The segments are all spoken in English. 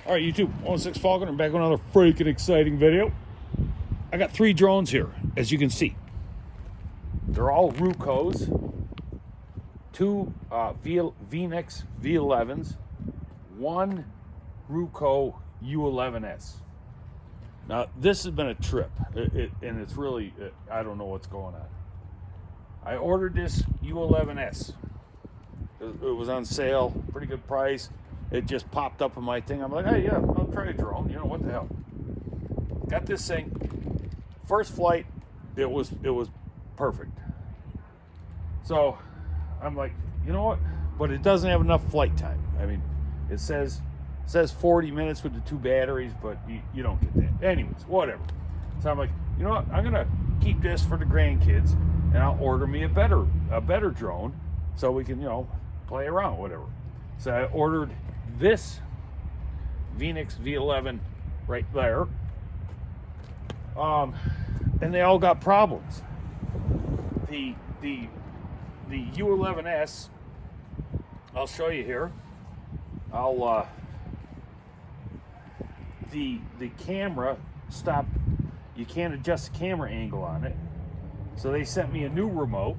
All right, YouTube, 106 Falcon, I'm back with another freaking exciting video. I got 3 drones here, as you can see. They're all RUKOs, 2 VNX V11s, 1 RUKO U11S. Now, this has been a trip, and it's really, I don't know what's going on. I ordered this U11S. It was on sale, pretty good price. It just popped up on my thing. I'm like, hey, yeah, I'll try a drone. You know, what the hell? Got this thing. First flight, it was perfect. So I'm like, you know what? But it doesn't have enough flight time. I mean, it says 40 minutes with the 2 batteries, but you don't get that. Anyways, whatever. So I'm like, you know what? I'm gonna keep this for the grandkids, and I'll order me a better drone, so we can, you know, play around, whatever. So I ordered this VNX V11 right there, and they all got problems. The U11S, I'll show you here. The camera stopped. You can't adjust the camera angle on it, so they sent me a new remote,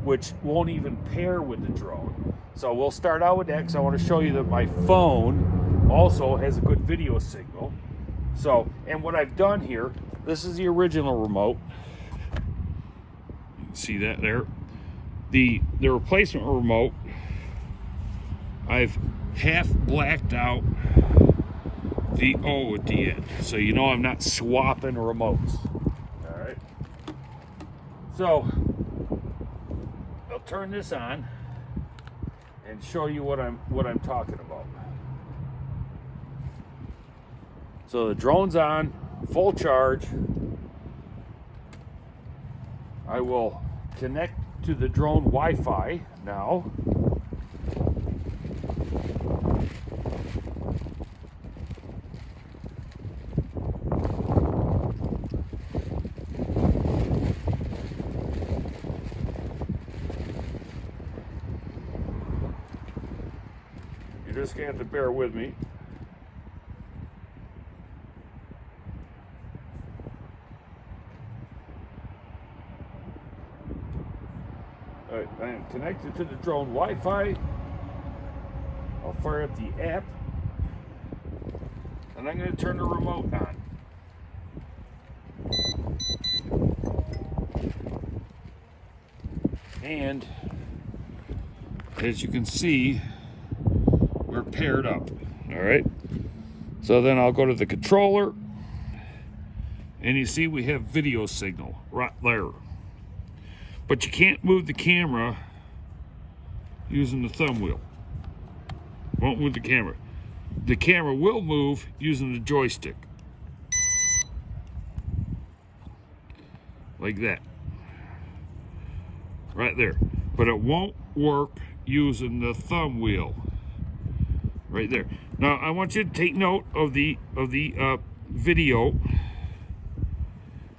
which won't even pair with the drone. So we'll start out with that, because I want to show you that my phone also has a good video signal. So, and what I've done here, this is the original remote. You can see that there. The replacement remote, I've half blacked out the O at the end, so you know I'm not swapping remotes. All right. So I'll turn this on and show you what I'm talking about. So the drone's on, full charge. I will connect to the drone Wi-Fi now. You're just gonna have to bear with me. All right, I am connected to the drone Wi-Fi. I'll fire up the app, and I'm going to turn the remote on. And as you can see, we're paired up. All right. So then I'll go to the controller, and you see we have video signal right there. But you can't move the camera using the thumb wheel. Won't move the camera. The camera will move using the joystick. Like that. Right there. But it won't work using the thumb wheel. Right there. Now I want you to take note of the video.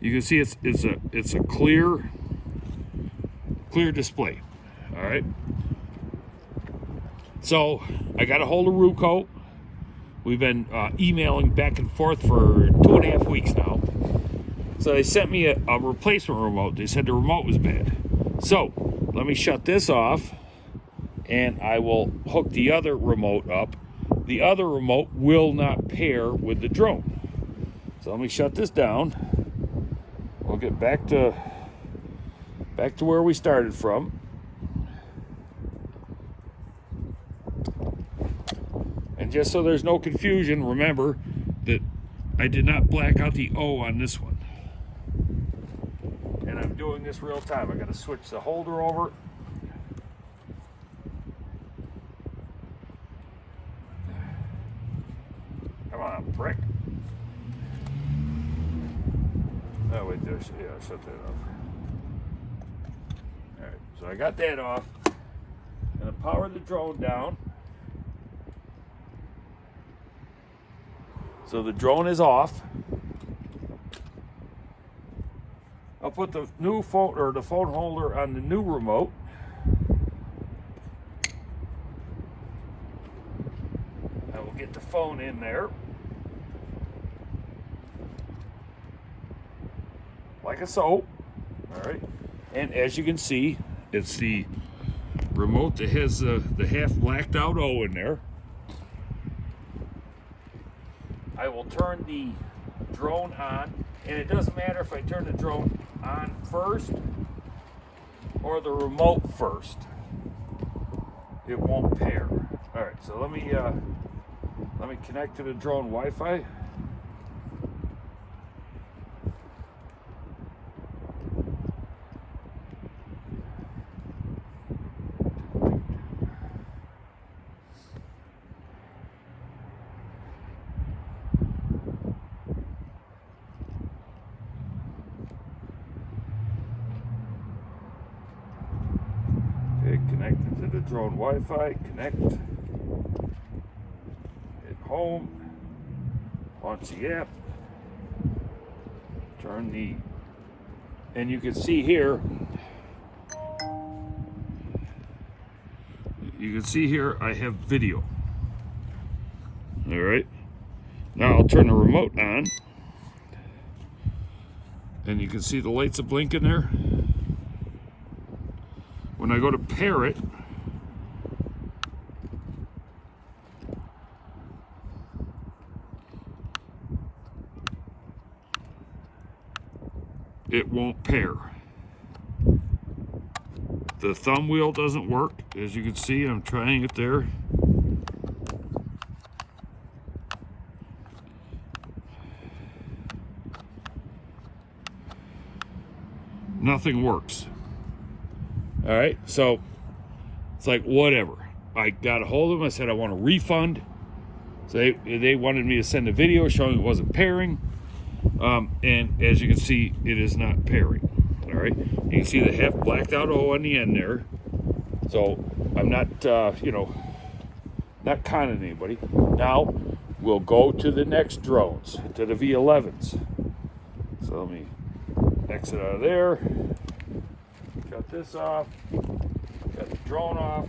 You can see it's a clear display. All right. So I got a hold of RUKO. We've been emailing back and forth for 2.5 weeks now. So they sent me a replacement remote. They said the remote was bad. So let me shut this off, and I will hook the other remote up. The other remote will not pair with the drone. So let me shut this down. We'll get back to where we started from. And just so there's no confusion, remember that I did not black out the O on this one. And I'm doing this real time. I got to switch the holder over. Come on, prick. Oh, wait, there's, yeah, I shut that off. All right, so I got that off. I'm going to power the drone down. So the drone is off. I'll put the new phone, or the phone holder, on the new remote. I will get the phone in there, like so. All right, and as you can see, it's the remote that has the half blacked out O in there. I will turn the drone on, and it doesn't matter if I turn the drone on first or the remote first. It won't pair. All right, so let me connect to the drone Wi-Fi. Connected to the drone Wi-Fi, connect, hit home, launch the app, turn the, and you can see here, I have video. All right, now I'll turn the remote on, and you can see the lights are blinking there. When I go to pair it, it won't pair. The thumb wheel doesn't work. As you can see, I'm trying it there. Nothing works. All right, so it's like, whatever. I got a hold of them. I said I want a refund. So they wanted me to send a video showing it wasn't pairing. And as you can see, it is not pairing. All right, you can see the half blacked out O on the end there. So I'm not, not conning anybody. Now we'll go to the next drones, to the V11s. So let me exit out of there. Shut this off, shut the drone off,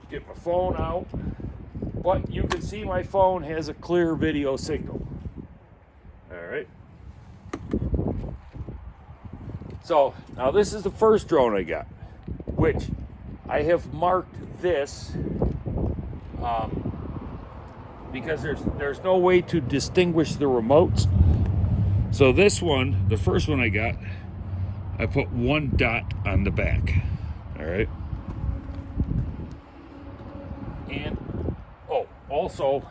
get my phone out, but you can see my phone has a clear video signal. All right. So now this is the first drone I got, which I have marked this because there's no way to distinguish the remotes. So this one, the first one I got, I put one dot on the back. All right. And also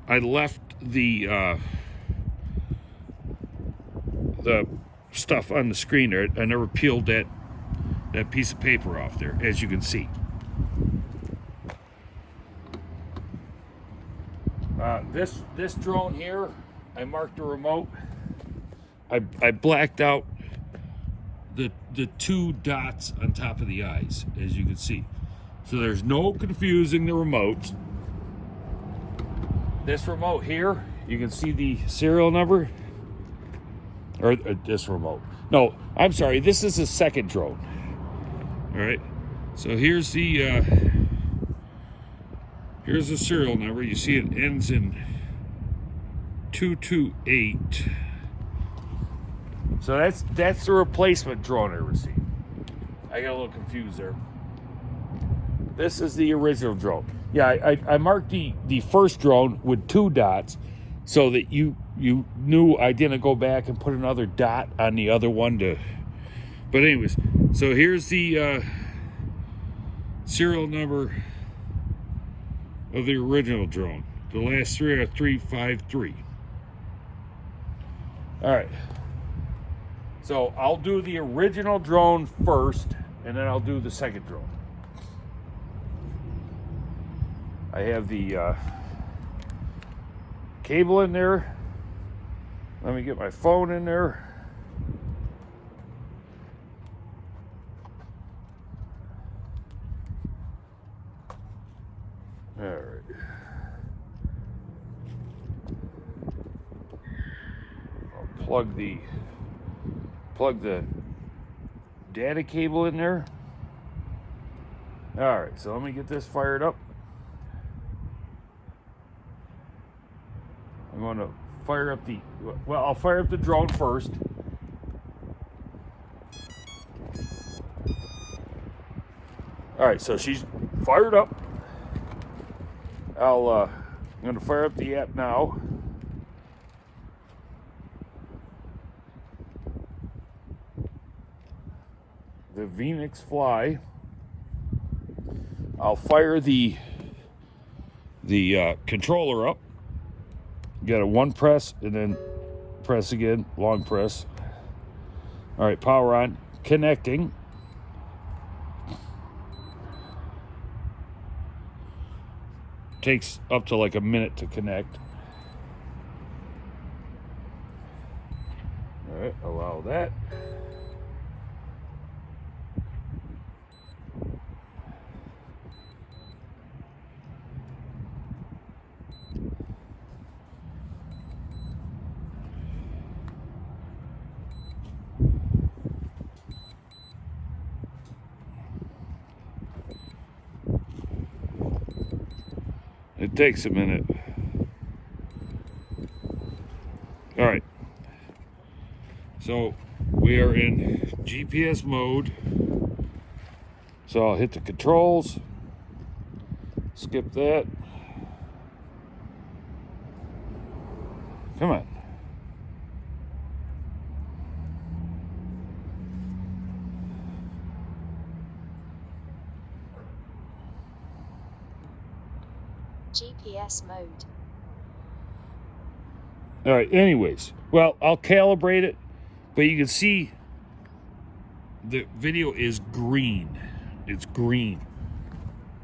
I left the stuff on the screen there. I never peeled that piece of paper off there, as you can see. This drone here, I marked the remote. I blacked out the two dots on top of the eyes, as you can see. So there's no confusing the remotes. This remote here, you can see the serial number. Or this remote. No, I'm sorry, this is the second drone. All right, so here's the serial number. You see it ends in 228. So that's the replacement drone I received. I got a little confused there. This is the original drone. Yeah, I marked the first drone with two dots so that you knew I didn't go back and put another dot on the other one to. But anyways, so here's the serial number of the original drone. The last three are 353. All right. So I'll do the original drone first, and then I'll do the second drone. I have the cable in there. Let me get my phone in there. All right. I'll plug the data cable in there. All right, so let me get this fired up. I'm going to fire up the, well, I'll fire up the drone first. All right, so she's fired up. I'm going to fire up the app now. The Phoenix Fly. I'll fire the controller up. You got a one press and then press again, long press. All right, power on, connecting. Takes up to like a minute to connect. All right, allow that. It takes a minute. All right. So we are in GPS mode. So I'll hit the controls. Skip that. Come on. GPS mode. All right, anyways. Well, I'll calibrate it, but you can see the video is green. It's green.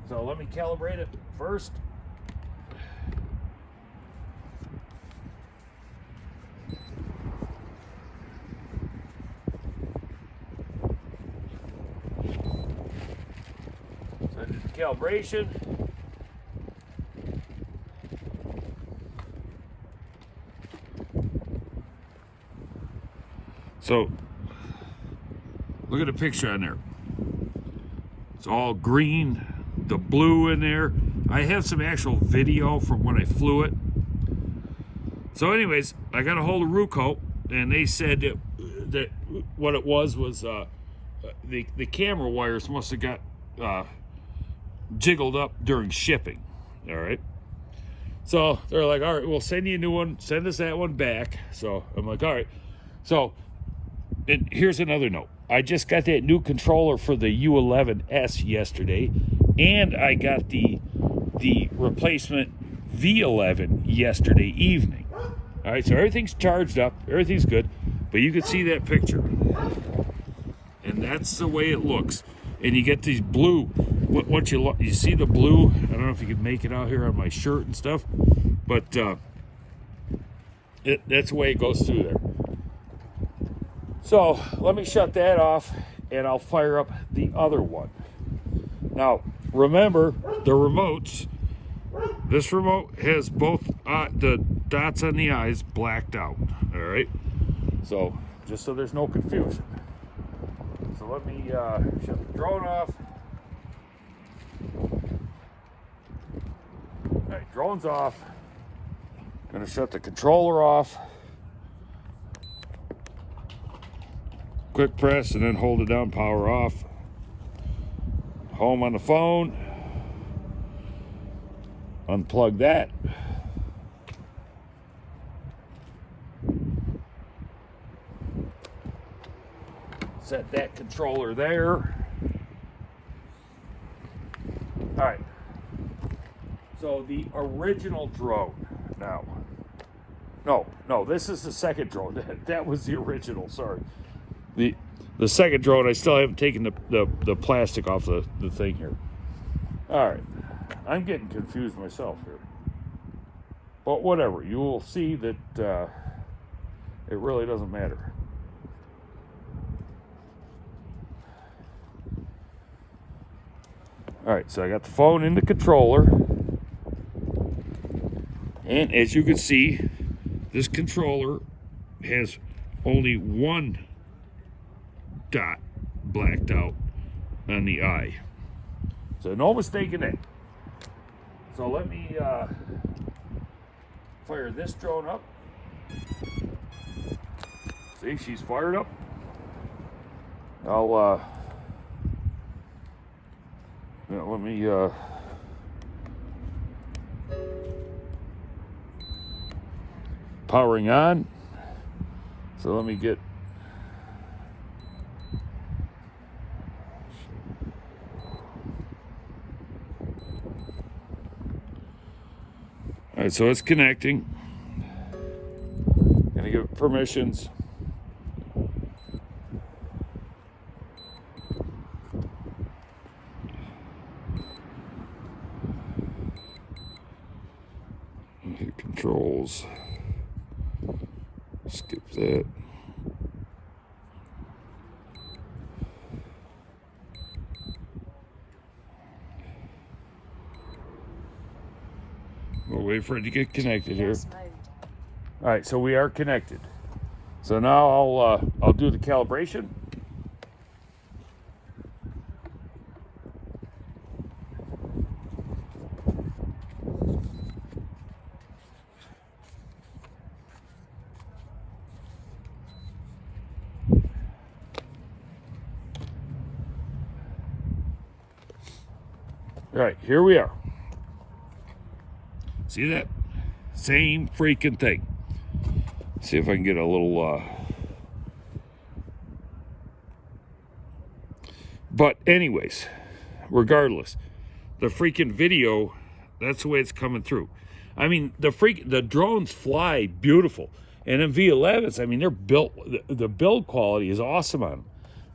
So let me calibrate it first. So I did the calibration. So, look at the picture on there. It's all green, the blue in there. I have some actual video from when I flew it. So anyways, I got a hold of RUKO, and they said that what it was the camera wires must have got jiggled up during shipping. All right. So they're like, all right, we'll send you a new one. Send us that one back. So I'm like, all right. So, and here's another note. I just got that new controller for the U11S yesterday, and I got the replacement V11 yesterday evening. All right, so everything's charged up, everything's good, but you can see that picture, and that's the way it looks. And you get these blue. Once you see the blue, I don't know if you can make it out here on my shirt and stuff, but that's the way it goes through there. So let me shut that off, and I'll fire up the other one. Now, remember the remotes. This remote has both the dots on the eyes blacked out. All right. So just so there's no confusion. So let me shut the drone off. All right, drone's off. Gonna shut the controller off. Quick press and then hold it down, power off. Home on the phone. Unplug that. Set that controller there. All right. So the original drone now. No, this is the second drone. That was the original, sorry. The second drone, I still haven't taken the plastic off the thing here. All right, I'm getting confused myself here. But whatever, you will see that it really doesn't matter. All right, so I got the phone in the controller. And as you can see, this controller has only one dot blacked out on the eye. So no mistake in that. So let me fire this drone up. See, she's fired up. I'll let me powering on. So let me get all right, so it's connecting. Gonna give it permissions. Hit controls. Skip that. We'll wait for it to get connected here. GPS mode. All right, so we are connected. So now I'll do the calibration. All right, here we are. See that? Same freaking thing. See if I can get a little but anyways, regardless, the freaking video, that's the way it's coming through. I mean, the drones fly beautiful. And in V11s, I mean, they're built, the build quality is awesome on them.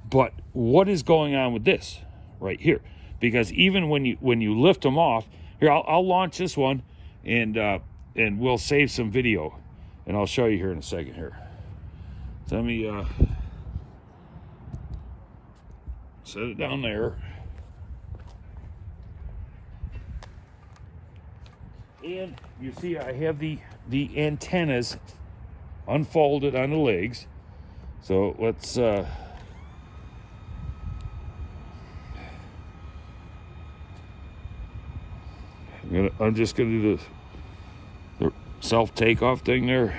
But what is going on with this right here? Because even when you lift them off, here, I'll launch this one and we'll save some video. And I'll show you here in a second here. So let me set it down there. And you see I have the antennas unfolded on the legs. So let's I'm just gonna do the self takeoff thing there.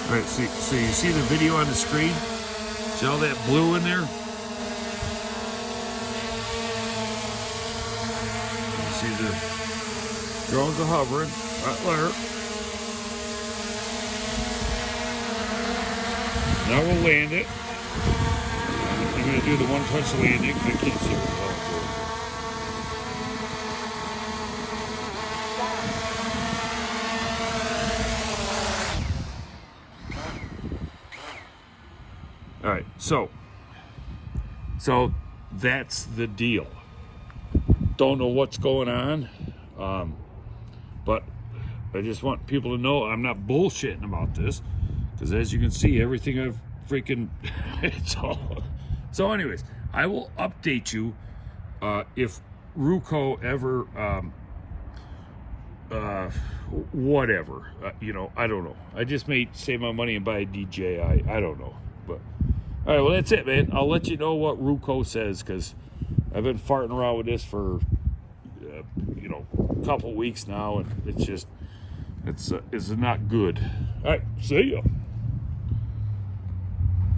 All right, so you see the video on the screen? See all that blue in there? You see the drones are hovering right there. Now we'll land it. I'm going to do the one-touch landing. I can't see what all right, so that's the deal. Don't know what's going on, but I just want people to know I'm not bullshitting about this, because as you can see, everything I've freaking it's all. So anyways, I will update you if RUKO ever whatever, you know, I don't know. I just may save my money and buy a DJI. I don't know. But all right, well, that's it, man. I'll let you know what RUKO says, because I've been farting around with this for you know, a couple weeks now, and it's just it's not good. All right, see ya.